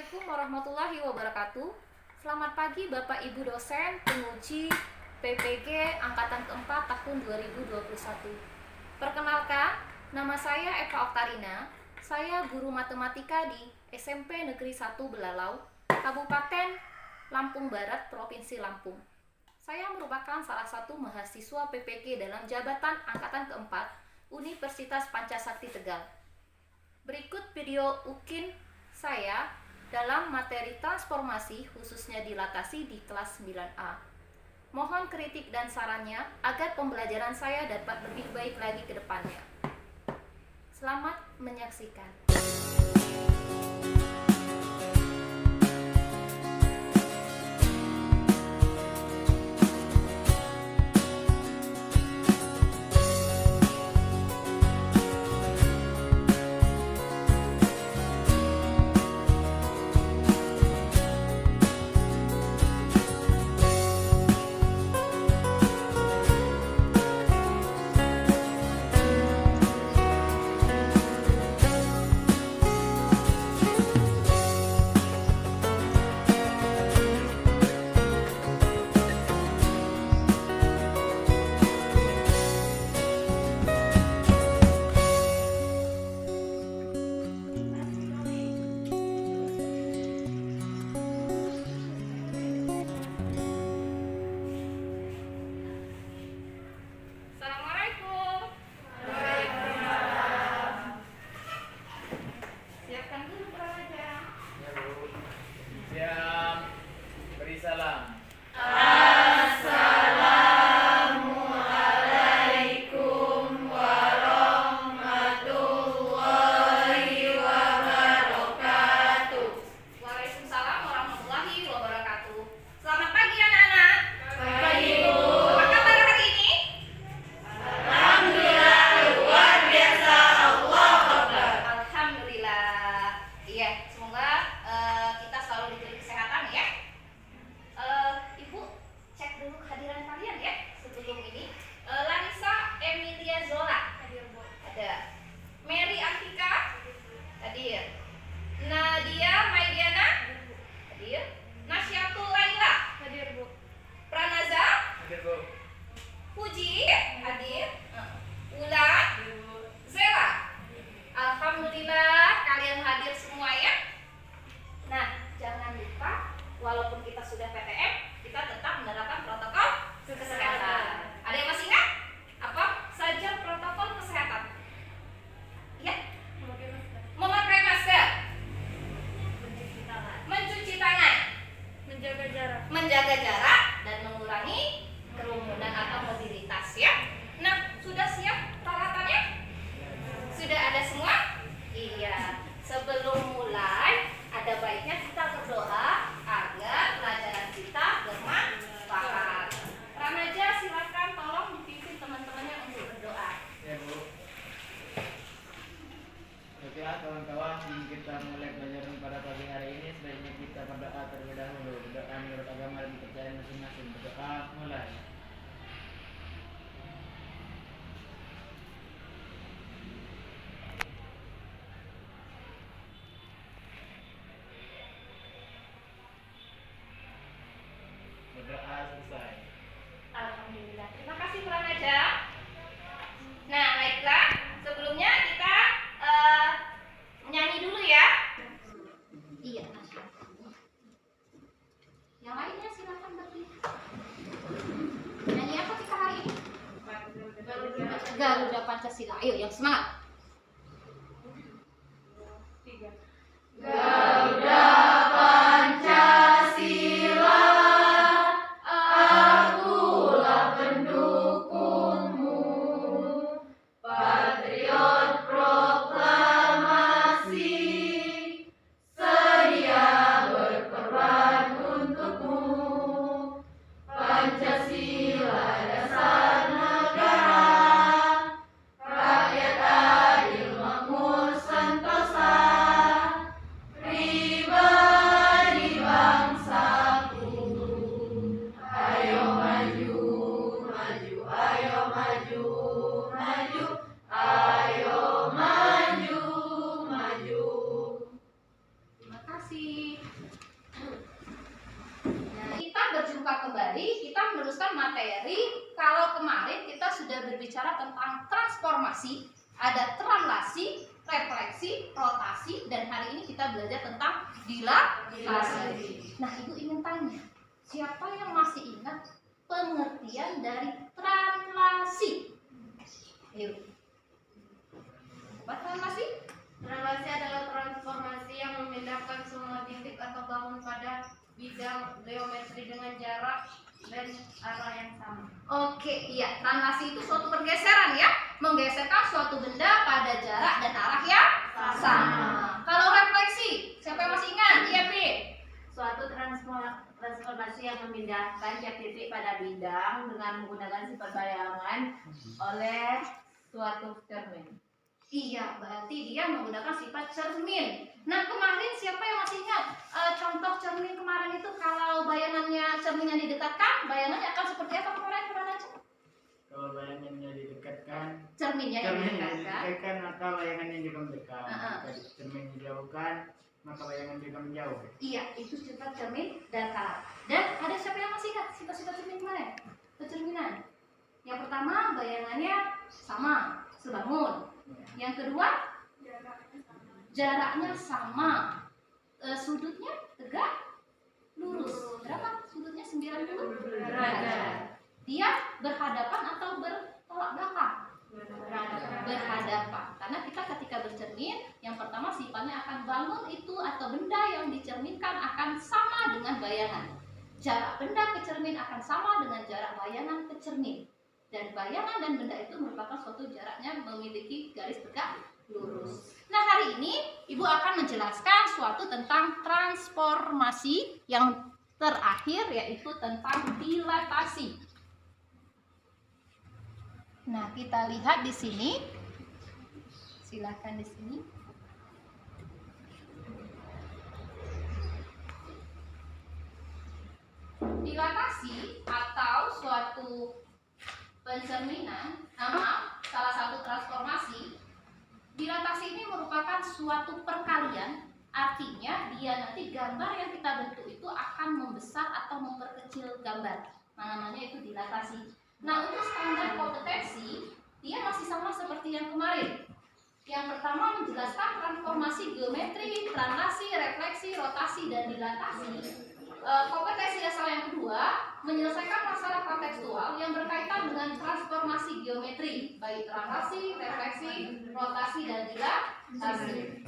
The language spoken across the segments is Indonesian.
Assalamualaikum warahmatullahi wabarakatuh. Selamat pagi Bapak Ibu dosen, penguji PPG Angkatan keempat tahun 2021. Perkenalkan, nama saya Eva Oktarina. Saya guru matematika di SMP Negeri 1 Belalau, Kabupaten Lampung Barat, Provinsi Lampung. Saya merupakan salah satu mahasiswa PPG dalam jabatan Angkatan keempat Universitas Pancasakti Tegal. Berikut video UKIN saya dalam materi transformasi khususnya dilatasi di kelas 9A. Mohon kritik dan sarannya agar pembelajaran saya dapat lebih baik lagi ke depannya. Selamat menyaksikan. Assalamualaikum. Siapkan dulu praja. Ya, Bu. Siap. Beri salam. Assalamualaikum warahmatullahi wabarakatuh. Waalaikumsalam warahmatullahi wabarakatuh. Selamat pagi anak-anak. Pagi, Bu. Apa kabar hari ini? Alhamdulillah luar biasa. Allah Akbar. Alhamdulillah. Iya, semoga kita selalu diberi kesehatan ya. Ibu cek dulu kehadiran kalian ya sebelum ini. Larissa Emilia Zola hadir, Bu. Ada. Mary Antika hadir. Nadia Maidiana hadir. Nasyatul Laila hadir, Bu. Pranaza Hadir, Bu. Puji hadir. Ulan Zela. Alhamdulillah kalian hadir semua ya. Nah, jangan lupa walaupun kita sudah PTM, kita tetap menerapkan protokol kesehatan. Ada yang masih ingat? Apa saja protokol kesehatan? Ya, memakai masker, mencuci tangan, menjaga jarak, dan mengurangi kerumunan atau mobilitas ya. Nah, sudah siap peralatannya? Sudah ada semua? Iya. Sebelum mulai, ada baiknya kita berdoa agar pelajaran kita bermanfaat. Remaja, silakan tolong dipimpin teman-temannya untuk berdoa. Ya, Bu. Oke, kawan-kawan, sebelum kita mulai pelajaran pada pagi hari ini, sebaiknya kita berdoa terlebih dahulu. Berdoa menurut agama dan kepercayaan masing-masing. Berdoa mulai. Berdoa selesai. Alhamdulillah. Terima kasih Pranaja. Nah, baiklah. Sebelumnya kita menyanyi dulu ya. Iya, Nasya. Yang lainnya silakan berdiri. Nyanyi apa kita hari ini? Garuda Pancasila. Ayo, yang semangat. Garuda Pancasila, akulah pendukungmu, patriot proklamasi, sedia berkorban untukmu. Pancasila dasar negara, rakyat tentang transformasi, ada translasi, refleksi, rotasi, dan hari ini kita belajar tentang dilatasi. Nah, Ibu ingin tanya, siapa yang masih ingat pengertian dari translasi? Ayo. Apa translasi? Translasi adalah transformasi yang memindahkan semua titik atau bangun pada bidang geometri dengan jarak dan arah yang sama. Oke, iya. Translasi itu suatu pergeseran ya, menggeserkan suatu benda pada jarak dan arah yang sama. Kalau refleksi, siapa yang masih ingat? Iya, Pi. Suatu transformasi yang memindahkan tiap titik pada bidang dengan menggunakan sifat bayangan oleh suatu cermin. Iya, berarti dia menggunakan sifat cermin. Nah, kemarin siapa yang masih ingat contoh cermin kemarin itu kalau bayangannya cerminnya didekatkan, bayangannya akan seperti apa kemarin aja? Kalau bayangannya didekatkan, Cerminnya yang cermin didekatkan. didekatkan maka bayangannya juga mendekat. Uh-uh. Jika cermin dijauhkan, maka bayangan juga menjauh. Iya, itu sifat cermin datar. Dan ada siapa yang masih ingat sifat-sifat cermin kemarin? Kecerminan. Yang pertama, bayangannya sama, sebangun. Yang kedua, jaraknya sama. Sudutnya tegak, lurus. Berapa? Sudutnya 90 derajat. Dia berhadapan atau bertolak belakang? Berhadapan. Karena kita ketika bercermin, yang pertama sifatnya akan bangun itu atau benda yang dicerminkan akan sama dengan bayangan. Jarak benda ke cermin akan sama dengan jarak bayangan ke cermin. Dan bayangan dan benda itu merupakan suatu jaraknya memiliki garis tegak lurus. Nah, hari ini Ibu akan menjelaskan suatu tentang transformasi yang terakhir, yaitu tentang dilatasi. Nah, kita lihat di sini. Silakan di sini. Dilatasi atau suatu pencerminan, salah satu transformasi. Dilatasi ini merupakan suatu perkalian, artinya dia nanti gambar yang kita bentuk itu akan membesar atau memperkecil gambar. Namanya itu dilatasi. Nah, untuk standar kompetensi, dia masih sama seperti yang kemarin. Yang pertama menjelaskan transformasi geometri, translasi, refleksi, rotasi, dan dilatasi. Kompetensi dasar yang kedua menyelesaikan masalah kontekstual yang berkaitan dengan transformasi geometri, baik translasi, refleksi, rotasi, dan dilatasi.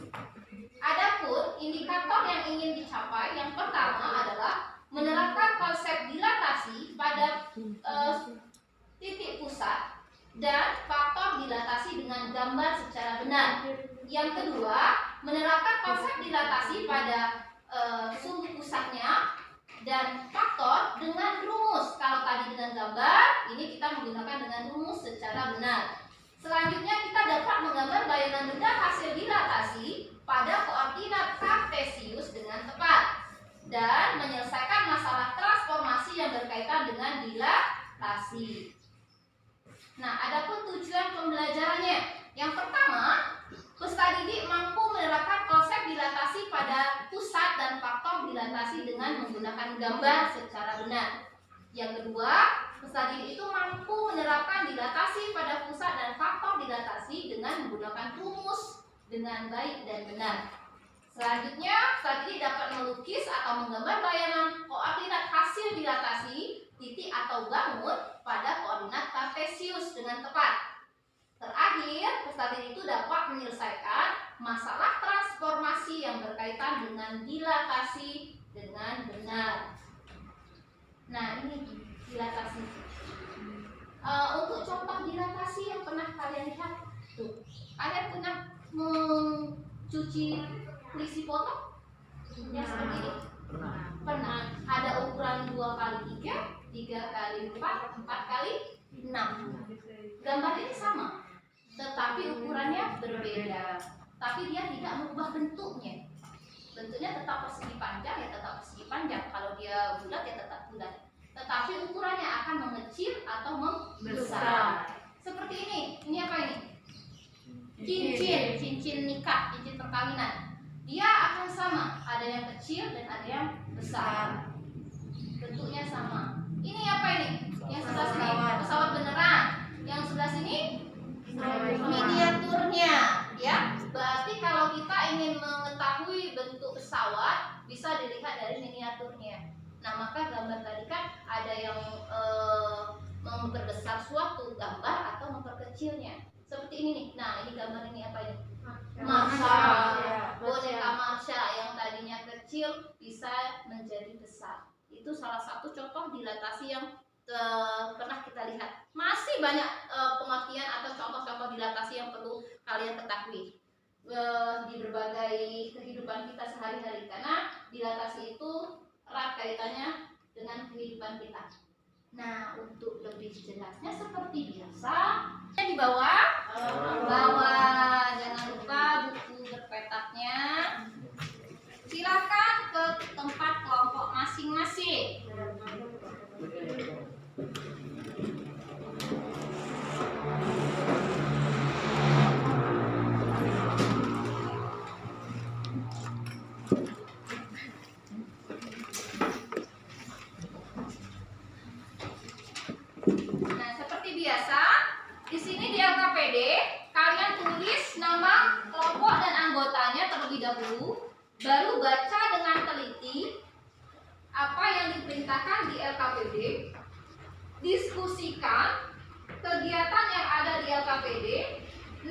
Adapun indikator yang ingin dicapai yang pertama adalah menerapkan konsep dilatasi pada titik pusat dan faktor dilatasi dengan gambar secara benar. Yang kedua, menerapkan konsep dilatasi pada sumbu pusatnya dan faktor dengan rumus. Kalau tadi dengan gambar, ini kita menggunakan dengan rumus secara benar. Selanjutnya kita dapat menggambar bayangan benda hasil dilatasi pada koordinat kartesius dengan tepat dan menyelesaikan masalah transformasi yang berkaitan dengan dilatasi. Nah, adapun tujuan pembelajarannya. Yang pertama, peserta didik mampu menerapkan konsep dilatasi pada pusat dan faktor dilatasi dengan menggunakan gambar secara benar. Yang kedua, peserta didik itu mampu menerapkan dilatasi pada pusat dan faktor dilatasi dengan menggunakan rumus dengan baik dan benar. Selanjutnya, peserta didik dapat melukis atau menggambar bayangan koordinat hasil dilatasi titik atau bangun pada koordinat kartesius dengan tepat. Terakhir, peserta didik itu dapat menyelesaikan masalah transformasi yang berkaitan dengan dilatasi dengan benar. Nah, ini dilatasi. Untuk contoh dilatasi yang pernah kalian lihat, tuh, kalian pernah mencuci pelisi foto yang seperti ini? Pernah. Ada ukuran 2x3, 3x4, 4x6. Gambar ini sama, tetapi ukurannya berbeda. Tapi dia tidak merubah bentuknya. Bentuknya tetap persegi panjang, ya tetap persegi panjang. Kalau dia bulat, ya tetap bulat. Tetapi ukurannya akan mengecil atau membesar. Seperti ini. Ini apa ini? Cincin nikah, cincin perkawinan. Dia akan sama, ada yang kecil dan ada yang besar. Bentuknya sama. Ini apa ini? Yang sebelah sini pesawat beneran. Yang sebelah sini dari miniaturnya. Nah, maka gambar tadi kan ada yang memperbesar suatu gambar atau memperkecilnya. Seperti ini nih. Nah, ini gambar ini apa ini? Marsha. Boneka Marsha yang tadinya kecil bisa menjadi besar. Itu salah satu contoh dilatasi yang pernah kita lihat. Masih banyak pengertian atau contoh-contoh dilatasi yang perlu kalian ketahui di berbagai kehidupan kita sehari-hari, karena dilatasi itu erat kaitannya dengan kehidupan kita. Nah, untuk lebih jelasnya seperti biasa di bawah, jangan lupa buku berpetaknya. Silakan ke tempat kelompok masing-masing. Nah, seperti biasa, di sini di LKPD kalian tulis nama kelompok dan anggotanya terlebih dahulu, baru baca dengan teliti apa yang diperintahkan di LKPD, diskusikan kegiatan yang ada di LKPD.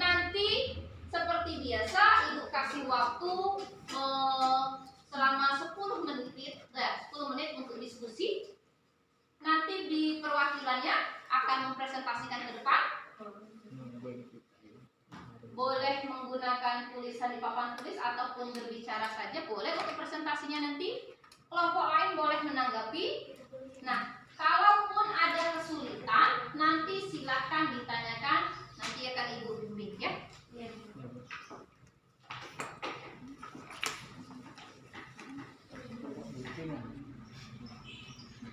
Nanti seperti biasa Ibu kasih waktu selama 10 menit untuk diskusi. Nanti di perwakilannya akan mempresentasikan ke depan. Boleh menggunakan tulisan di papan tulis ataupun berbicara saja boleh untuk presentasinya nanti. Kelompok lain boleh menanggapi. Nah, kalaupun ada kesulitan, nanti silahkan ditanyakan. Nanti akan Ibu bimbing ya.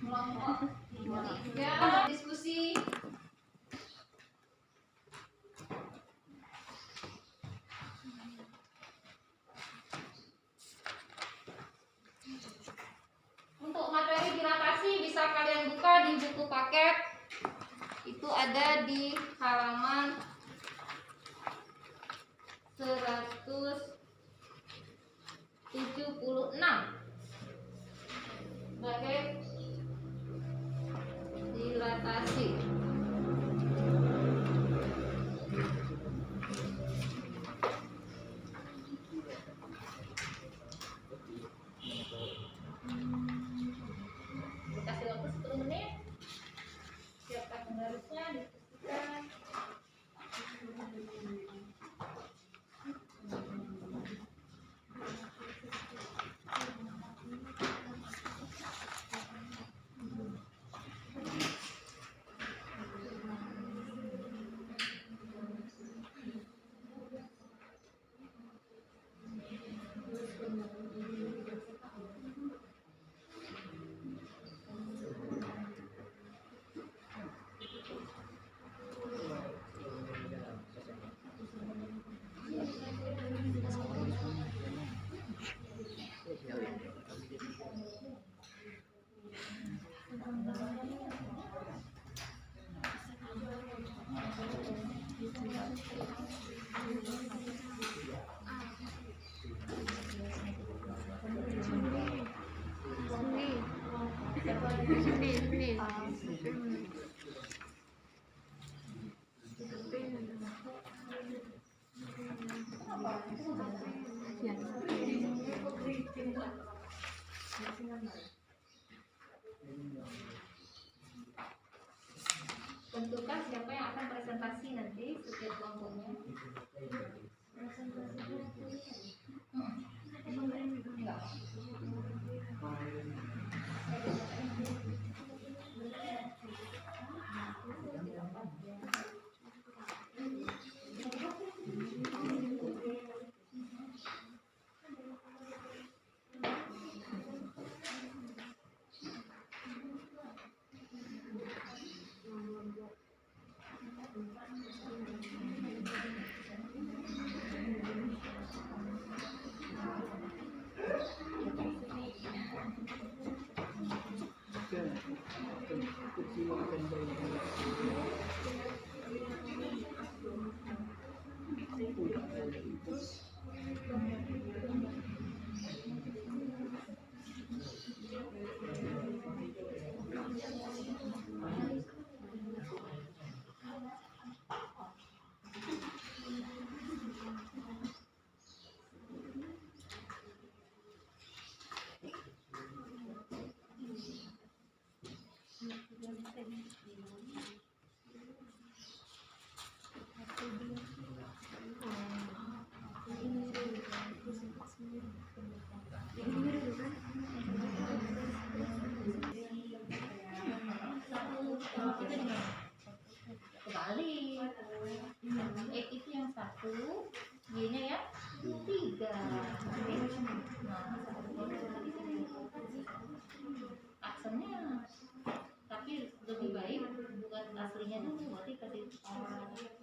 Kelompok ya, diskusi. Untuk materi dilatasi bisa kalian buka di buku paket. Itu ada di halaman 176 sebagai dilatasi. Kasih waktu 10 menit. Siapkan penggarusnya, diskusikan. Tentukan siapa yang akan presentasi nanti setiap kelompoknya. Enggak. 1, Y-nya ya 3. Nah, aksennya, tapi lebih baik buat aslinya dulu, berarti kasih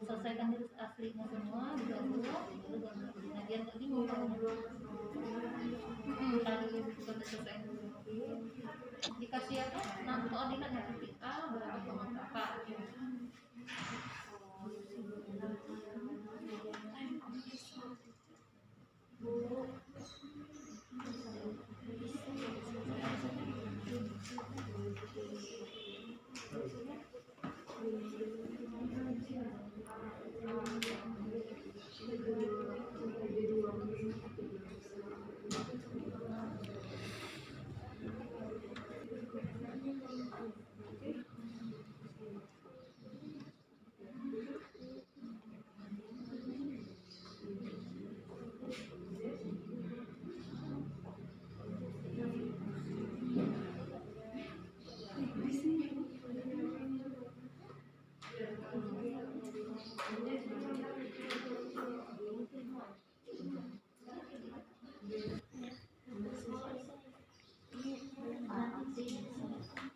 selesaikan dulu aslinya semua, digabung baru gambar. Nah, biar nggak bingung kalau kalau bukan selesai dulu. Dikasih apa? Nah, koordinatnya titik A berapa apa.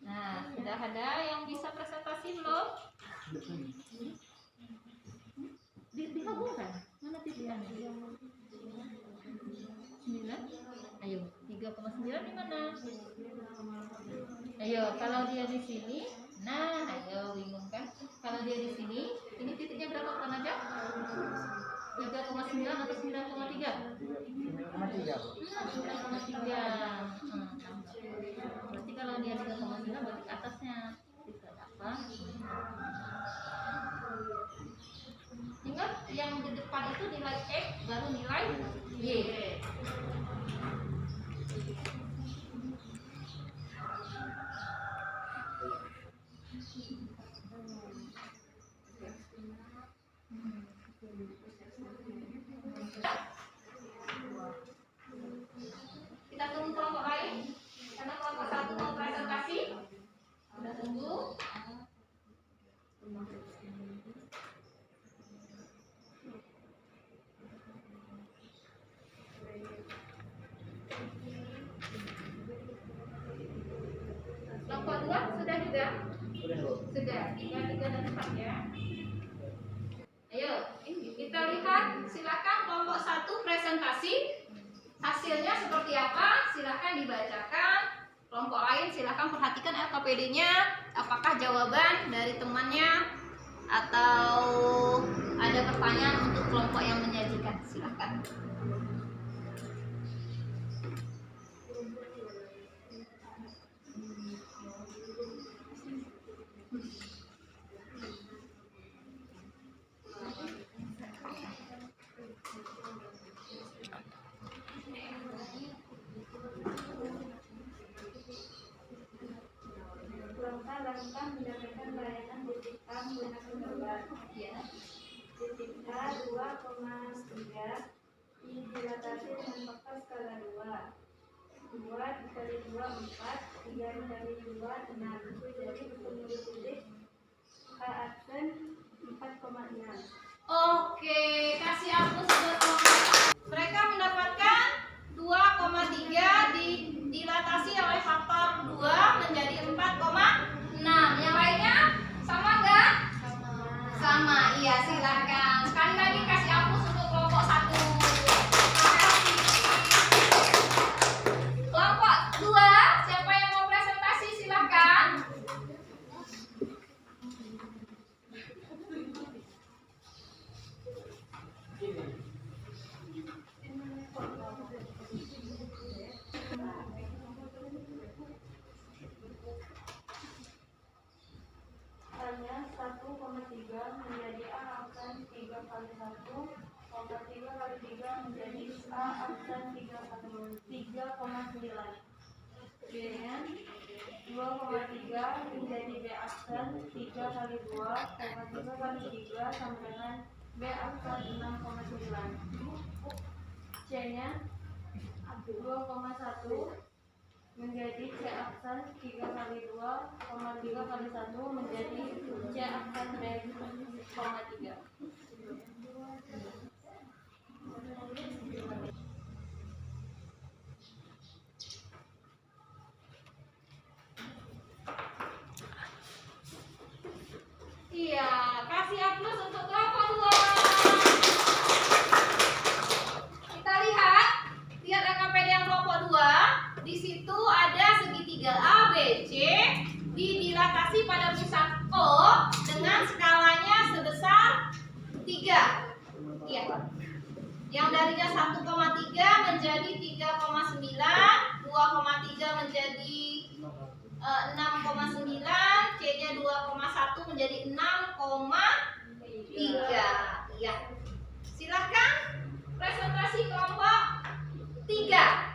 Nah, sudah ada yang bisa presentasi belum? Digabungkan. Mana titiknya? 9. Ayo, 3,9 di mana? Ayo, kalau dia di sini, nah, ayo bingung kan? Kalau dia di sini, ini titiknya berapa kan aja? 3,9 atau 9,3? 9,3. 9,3. Berarti kalau dia 3,9 berarti atasnya titik apa? Ingat yang di depan itu nilai X baru nilai Y. Kita tunggu kelompok lain karena kelompok 1 mau presentasi. Kita tunggu. Kelompok 2 sudah juga? Sudah. 3 dan 4 ya. Ayo, kita lihat. Silakan kelompok 1 presentasi. Hasilnya seperti apa? Silakan dibacakan. Kelompok lain silakan perhatikan LKPD-nya. Apakah jawaban dari temannya atau ada pertanyaan untuk kelompok yang menyajikan? Silakan. Langkah mendapatkan layanan titik A menggunakan gambar. Ya. Titik A 2,3 dilatasi dengan faktor skala 2. 2 dikali 2 4, 3 dikali 2 6. Itu jadi penurut titik A aksen 4,6. Oke, kasih aku sebut. Mereka mendapatkan 2,3 dilatasi oleh faktor 2 menjadi 4,6. Yang lainnya sama enggak? Sama. Iya, silakan. Sekali lagi kasih aku untuk kelompok 1. Kelompok 2, siapa yang mau presentasi silakan. Tanya 1,3 menjadi A aksen 3 kali 1, 3 kali 3 menjadi A aksen 3,9. Kemudian 2,3 menjadi B aksen 3 kali 2, 3 kali 3 sama dengan B aksen 6,9. C-nya 2,1 menjadi C aksen 3 kali 2, 3 kali 1 menjadi C aksen B, 3. Iya. Yang darinya 1,3 menjadi 3,9, 2,3 menjadi 6,9, C-nya 2,1 menjadi 6,3. Iya. Silakan presentasi kelompok 3.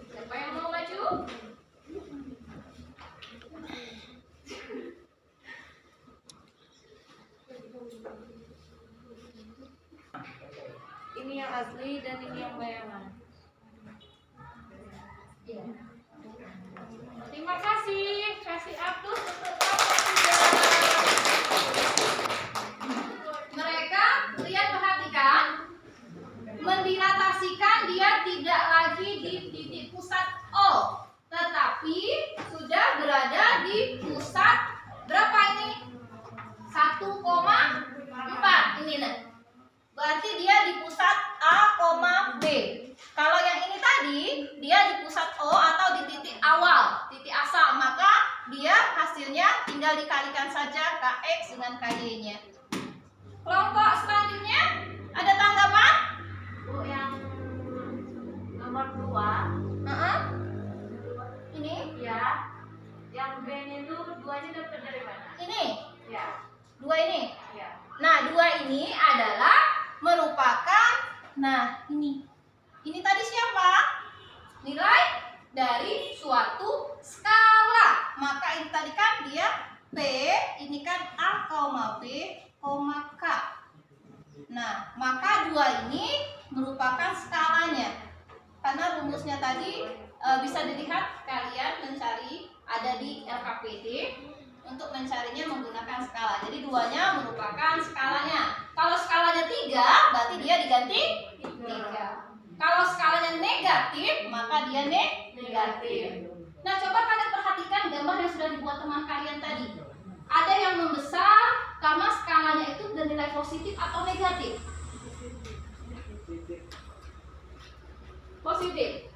Siapa yang mau maju? Ini yang asli dan ini yang bayangan. Terima kasih. Kasih aplaus untuk mereka. Lihat, perhatikan. Mendilatasikan dia tidak lagi di titik pusat O, tetapi sudah berada di pusat berapa ini? 1,4 ini nih. Berarti dia di pusat A, B. Kalau yang ini tadi dia di pusat O atau di titik awal, titik asal, maka dia hasilnya tinggal dikalikan saja KX dengan KY-nya. Kelompok selanjutnya ada tanggapan? Bu, yang nomor 2 Ini? ya, yang B-nya itu 2-nya dapat dari mana? Ini? Ya, 2 ini? ya. Nah, 2 ini adalah merupakan, nah ini tadi siapa? Nilai dari suatu skala. Maka ini tadi kan dia P, ini kan A, B, K. Nah, maka 2 ini merupakan skalanya. Karena rumusnya tadi bisa dilihat, kalian mencari ada di LKPD. Untuk mencarinya menggunakan skala. Jadi 2-nya merupakan skalanya. Kalau skalanya 3, berarti dia diganti 3. Kalau skalanya negatif, maka dia negatif. Nah, coba kalian perhatikan gambar yang sudah dibuat teman kalian tadi. Ada yang membesar karena skalanya itu bernilai positif atau negatif? Positif.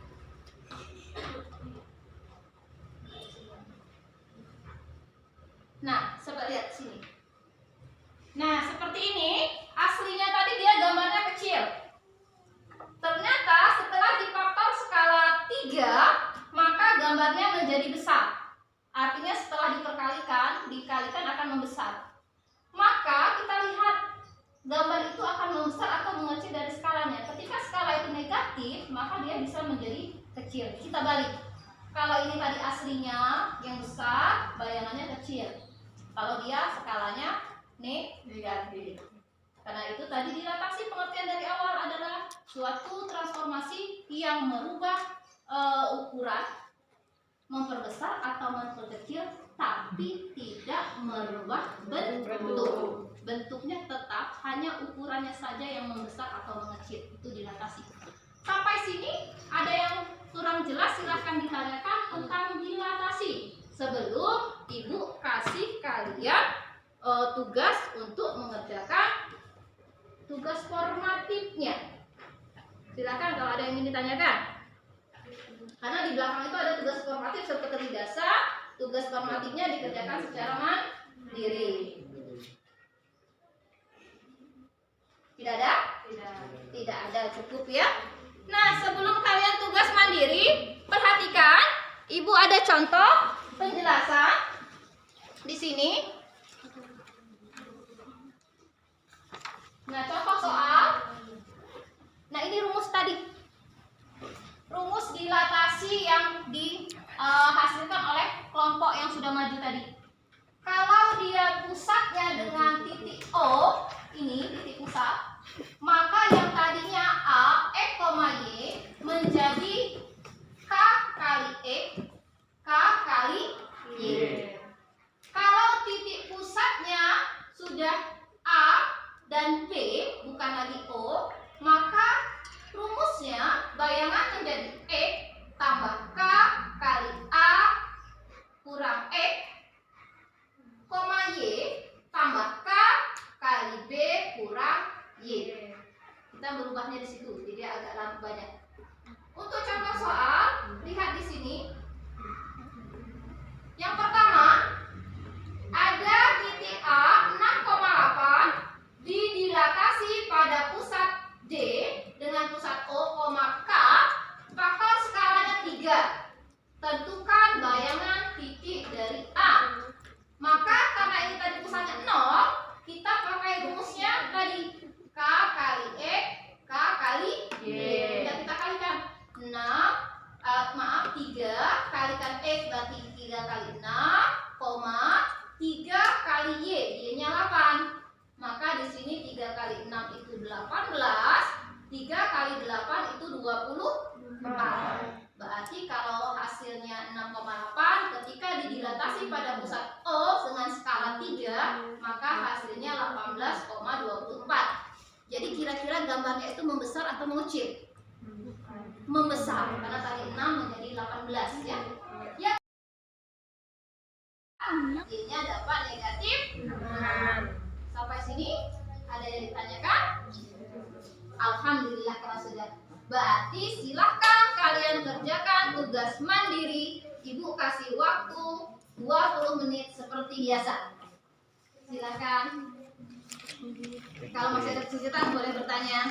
Nah, seperti lihat sini. Nah, seperti ini. Aslinya tadi dia gambarnya kecil. Ternyata setelah difaktor skala 3, maka gambarnya menjadi besar. Artinya setelah dikalikan akan membesar. Maka kita lihat gambar itu akan membesar atau mengecil dari skalanya. Ketika skala itu negatif, maka dia bisa menjadi kecil. Kita balik. Kalau ini tadi aslinya yang besar, bayangannya kecil. Kalau dia skalanya negatif. Karena itu tadi dilatasi pengertian dari awal adalah suatu transformasi yang merubah ukuran, memperbesar atau memperkecil, tapi tidak merubah bentuk. Bentuknya tetap, hanya ukurannya saja yang membesar atau mengecil. Itu dilatasi. Sampai sini ada yang kurang jelas, silahkan ditanyakan tentang dilatasi. Sebelum Ibu kasih kalian tugas untuk mengerjakan tugas formatifnya. Silakan kalau ada yang ingin ditanyakan. Karena di belakang itu ada tugas formatif seperti dasar. Tugas formatifnya dikerjakan secara mandiri. Tidak ada? Tidak ada, cukup ya. Nah, sebelum kalian tugas mandiri, perhatikan, Ibu ada contoh penjelasan di sini. Nah, contoh soal. Nah, ini rumus tadi. Rumus dilatasi yang dihasilkan oleh kelompok yang sudah maju tadi. Kalau dia pusatnya dengan titik O, ini titik pusat, maka yang tadinya A, X, Y menjadi K kali X, K kali Y. Kalau titik pusatnya sudah A dan B, bukan lagi O, maka rumusnya bayangan menjadi X tambah K kali A kurang X, Y tambah K kali B kurang Y. Kita berubahnya di situ, jadi agak banyak. Untuk contoh soal, lihat di sini. Yang pertama, ada titik A 6,8 di kali 6 itu 18, 3 kali 8 itu 24. Berarti kalau hasilnya 6,8 ketika didilatasi pada pusat O dengan skala 3, maka hasilnya 18,24. Jadi kira-kira gambarnya itu membesar atau mengecil? Membesar, karena tadi 6 menjadi 18 ya. Ya. Y-nya dapat negatif 6. Sampai sini ada yang ditanyakan? Alhamdulillah kalau sudah. Berarti silahkan kalian kerjakan tugas mandiri. Ibu kasih waktu 20 menit seperti biasa. Silakan. Kalau masih ada kesulitan boleh bertanya.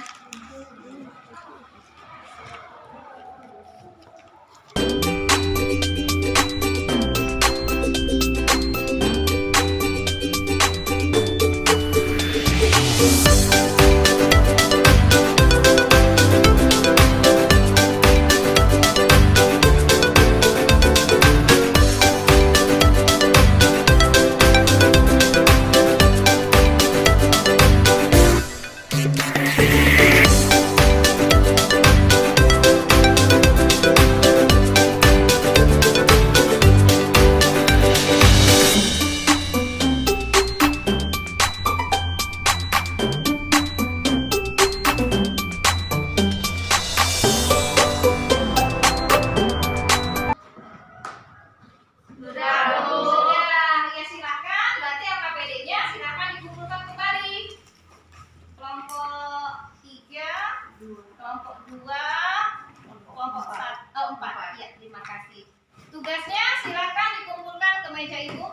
Sudah, ya silakan. Berarti AKPD-nya silakan dikumpulkan kembali. Kelompok 3, kelompok 2, kelompok 4. Ya, terima kasih. Tugasnya silakan dikumpulkan ke meja ibu.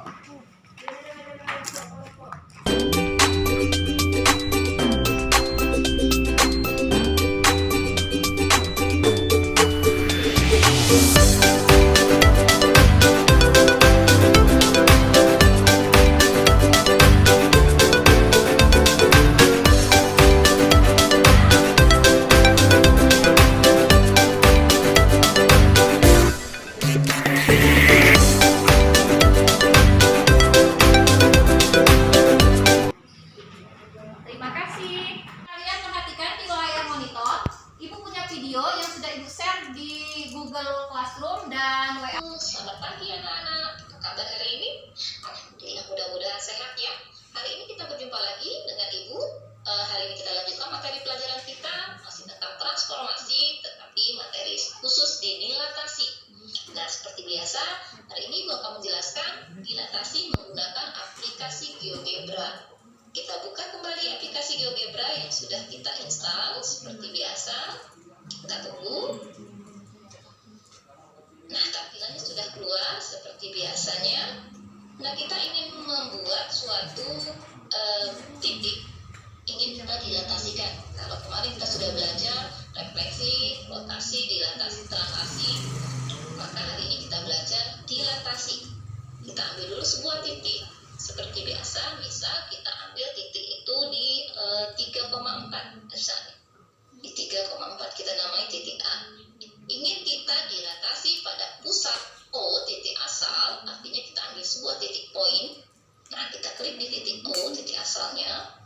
Terima kasih. Kalian perhatikan di layar monitor. Ibu punya video yang sudah ibu share di Google Classroom dan WA. Selamat pagi anak-anak, apa kabar hari ini? Alhamdulillah, mudah-mudahan sehat ya. Hari ini kita berjumpa lagi dengan Ibu. Hari ini kita lanjutkan materi pelajaran kita masih tentang transformasi, tetapi materi khusus di dilatasi. Nah, seperti biasa, hari ini Ibu akan menjelaskan dilatasi menggunakan aplikasi GeoGebra. Kita buka kembali aplikasi GeoGebra yang sudah kita install seperti biasa. Kita tunggu. Nah, tampilannya sudah keluar seperti biasanya. Nah, kita ingin membuat suatu titik, ingin kita dilatasikan. Kalau kemarin kita sudah belajar refleksi, rotasi, dilatasi, translasi, maka hari ini kita belajar dilatasi. Kita ambil dulu sebuah titik. Seperti biasa, misal kita ambil titik itu di 3,4 misalnya. Di 3,4 kita namai titik A. Ingin kita dilatasi pada pusat O, titik asal, artinya kita ambil sebuah titik poin. Nah, kita klik di titik O, titik asalnya.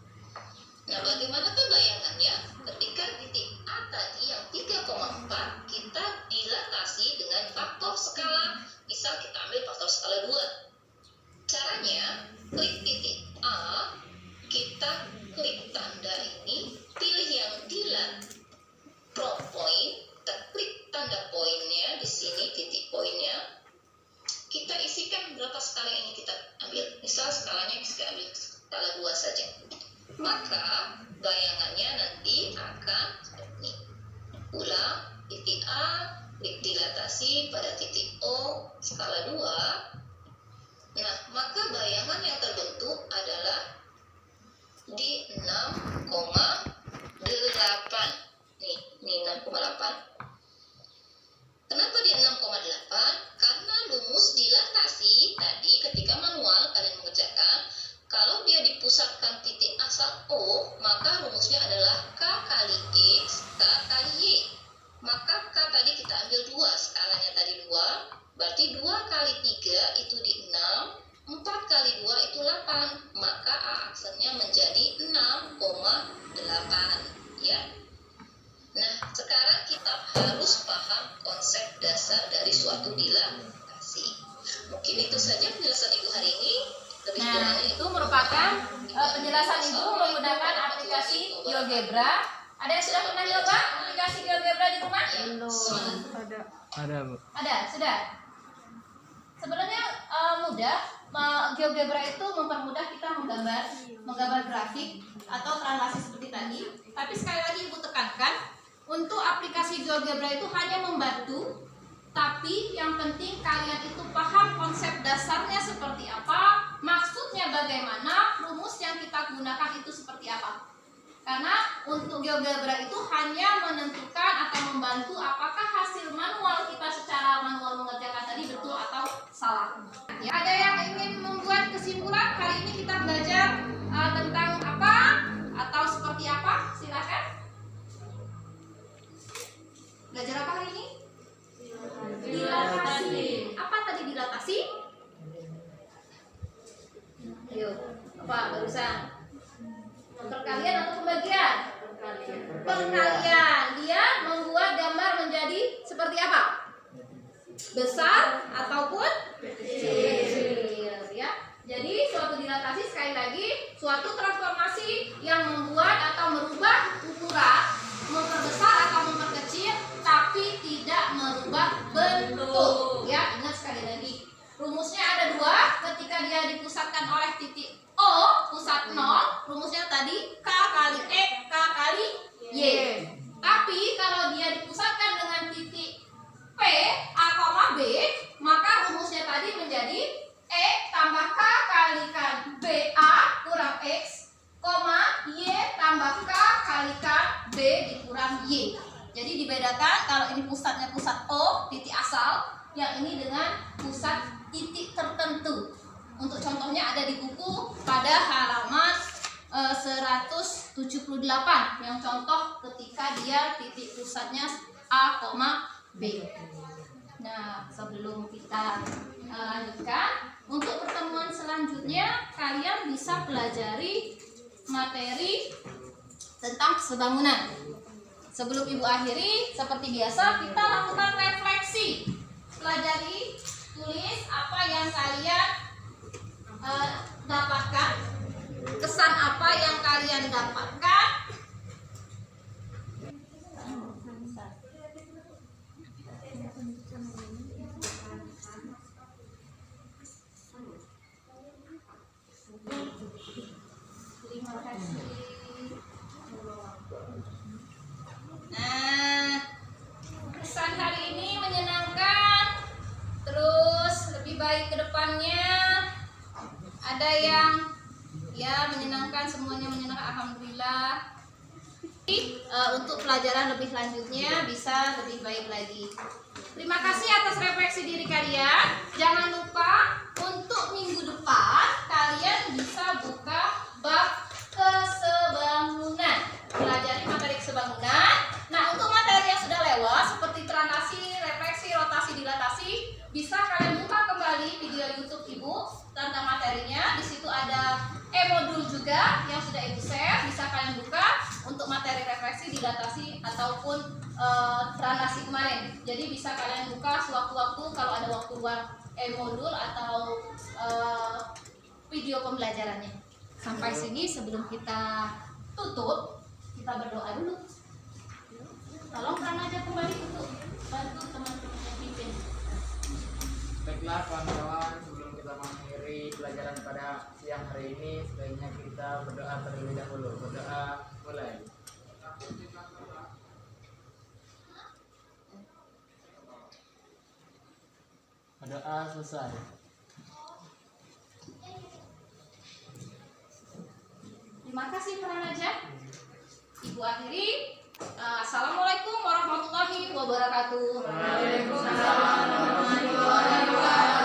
Nah, bagaimanakah bayangannya ketika titik A tadi yang 3,4 kita dilatasi dengan faktor skala, misal kita ambil faktor skala 2. Caranya, klik titik A, kita klik tanda ini, pilih yang dilat from point, kita klik tanda poinnya di sini, titik poinnya. Kita isikan berapa skala yang ingin kita ambil. Misal skalanya kita ambil skala 2 saja. Maka bayangannya nanti akan seperti ini. Ulang, titik A, klik dilatasi pada titik O, skala 2. Nah, maka bayangan yang terbentuk adalah di 6,8. Nih 6,8. Kenapa di 6,8? Karena rumus dilatasi tadi ketika manual kalian mengerjakan, kalau dia dipusatkan titik asal O, maka rumusnya adalah K kali X, K kali Y. Maka K tadi kita ambil 2, skalanya tadi 2. Berarti 2 kali 3 itu di 6, 4 kali 2 itu 8, maka A aksennya menjadi 6,8 ya. Nah, sekarang kita harus paham konsep dasar dari suatu dilatasi. Mungkin itu saja penjelasan Ibu hari ini. Lebih Nah, kurangnya itu merupakan penjelasan Ibu menggunakan aplikasi GeoGebra. Ada yang sudah pernah nyoba aplikasi GeoGebra di rumah? Belum. Ada, Bu. Ada, sudah. Sebenarnya mudah. GeoGebra itu mempermudah kita menggambar grafik atau translasi seperti tadi. Tapi sekali lagi Ibu tekankan, untuk aplikasi GeoGebra itu hanya membantu, tapi yang penting kalian itu paham konsep dasarnya seperti apa, maksudnya bagaimana, rumus yang kita gunakan itu seperti apa. Karena untuk GeoGebra itu hanya menentukan atau membantu apakah hasil manual kita secara manual mengerjakan tadi betul atau salah. Ya, ada yang ingin membuat kesimpulan? Kali ini kita belajar tentang apa atau seperti apa? Silakan. Belajar apa hari ini? Dilatasi. Apa tadi dilatasi? Ayo, apa barusan? Perkalian atau pembagian? Perkalian. Dia membuat gambar menjadi seperti apa? Besar ataupun kecil, ya. Jadi suatu dilatasi sekali lagi suatu transformasi yang membuat atau merubah ukuran, memperbesar atau memperkecil, tapi tidak merubah bentuk. Ya, ingat sekali lagi. Rumusnya ada dua. Ketika dia dipusatkan oleh titik O, pusat 0, rumusnya tadi K kali X, K kali Y. Tapi kalau dia dipusatkan dengan titik P, A, B, maka rumusnya tadi menjadi E tambah K kalikan B A kurang X, Y tambah K kalikan B dikurang Y. Jadi dibedakan kalau ini pusatnya pusat O, titik asal, yang ini dengan pusat titik tertentu. Untuk contohnya ada di buku pada halaman 178 yang contoh ketika dia titik pusatnya A, B. Nah, sebelum kita lanjutkan, untuk pertemuan selanjutnya kalian bisa pelajari materi tentang sebangunan. Sebelum Ibu akhiri, seperti biasa kita lakukan refleksi. Pelajari, tulis apa yang kalian dapatkan, kesan apa yang kalian dapatkan. Terima kasih. Nah, kesan hari ini menyenangkan, terus lebih baik ke depannya. Ada yang ya menyenangkan, semuanya menyenangkan, alhamdulillah. Untuk pelajaran lebih lanjutnya bisa lebih baik lagi. Terima kasih atas refleksi diri kalian. Jangan lupa untuk minggu depan kalian bisa buka bab kesebangunan, pelajari materi kesebangunan. Nah, untuk materi yang sudah lewat seperti translasi, refleksi, rotasi, dilatasi, bisa kalian buka kembali video YouTube Ibu tentang materinya. Di situ ada e-modul juga yang sudah Ibu share, bisa kalian buka untuk materi refleksi, dilatasi ataupun translasi kemarin. Jadi bisa kalian buka sewaktu-waktu kalau ada waktu luang e-modul atau video pembelajarannya. Sampai sini sebelum kita tutup, kita berdoa dulu. Tolong aja kembali untuk bantu teman-teman yang pimpin. Baiklah kawan-kawan, sebelum kita mengakhiri pelajaran pada siang hari ini, sebaiknya kita berdoa terlebih dahulu. Berdoa mulai. Berdoa selesai. Terima kasih Pranaja. Ibu akhiri. Assalamualaikum warahmatullahi wabarakatuh. Waalaikumsalam warahmatullahi wabarakatuh.